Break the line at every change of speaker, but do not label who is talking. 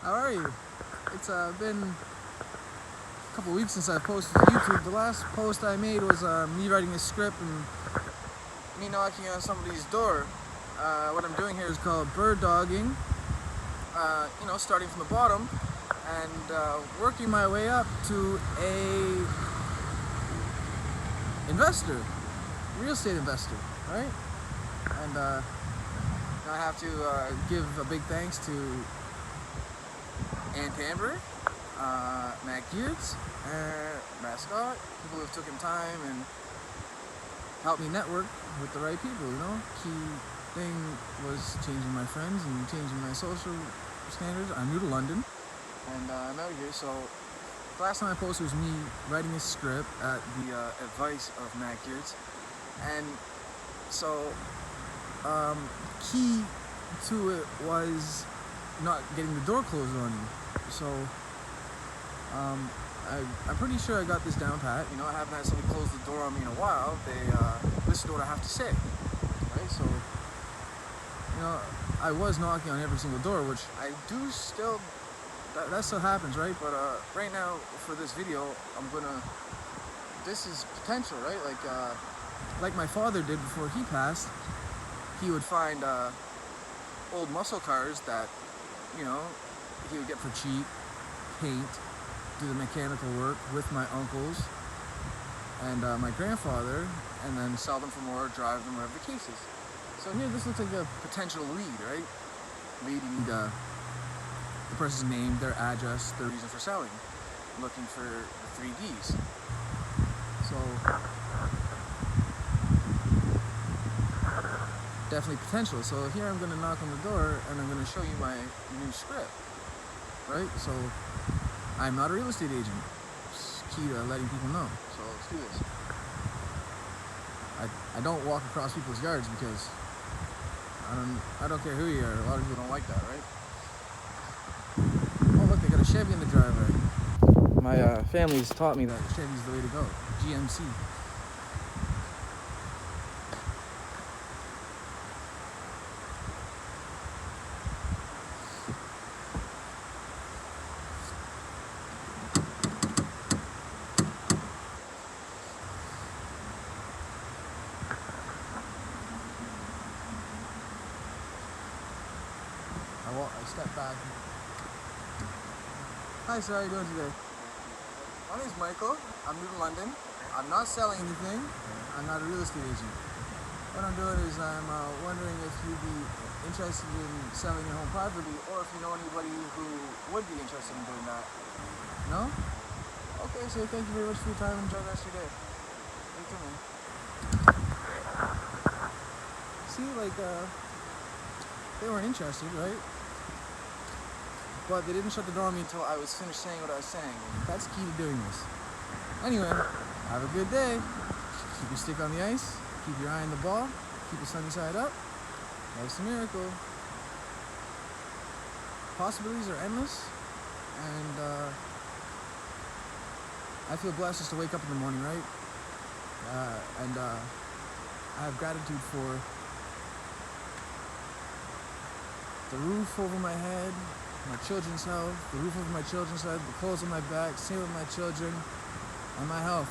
How are you? It's been a couple weeks since I posted to YouTube. The last post I made was me writing a script and me knocking on somebody's door. What I'm doing here is called bird dogging. Starting from the bottom and working my way up to a investor, real estate investor, right? And I have to give a big thanks to Ann Tamber, Matt Geertz, Matt Scott, people who have taken time and helped me network with the right people, Key thing was changing my friends and changing my social standards. I'm new to London and I'm out here, so the last time I posted was me writing a script at the advice of Matt Geertz, and so key to it was not getting the door closed on you. So I'm pretty sure I got this down pat. I haven't had somebody close the door on me in a while. They listen to what I have to say, right? So I was knocking on every single door, which I do still. That still happens, right? But right now for this video, this is potential, right? Like my father did before he passed. He would find old muscle cars that he would get for cheap, paint, do the mechanical work with my uncles and my grandfather, and then sell them for more, drive them, whatever the case is. So here, this looks like a potential lead, right? Lead, you need the person's name, their address, their reason for selling. I'm looking for the 3 Ds. So definitely potential. So here I'm going to knock on the door and I'm going to show you my new script, right? So I'm not a real estate agent. It's key to letting people know. So let's do this. I don't walk across people's yards because I don't care who you are. A lot of people don't like that, right? Oh look, they got a Chevy in the driveway. My family's taught me that Chevy's the way to go. GMC. I step back. Hi sir, how are you doing today? My name is Michael. I'm new to London. I'm not selling anything. I'm not a real estate agent. What I'm doing is I'm wondering if you'd be interested in selling your home privately, or if you know anybody who would be interested in doing that. No? Okay, so thank you very much for your time and enjoy the rest of your day. Thank you, man. See, they weren't interested, right? But they didn't shut the door on me until I was finished saying what I was saying. That's key to doing this. Anyway, have a good day. Keep your stick on the ice. Keep your eye on the ball. Keep the sunny side up. Life's a miracle. Possibilities are endless. And I feel blessed just to wake up in the morning, right? And I have gratitude for the roof over my head, my children's health, the roof over my children's head, the clothes on my back, staying with my children, and my health.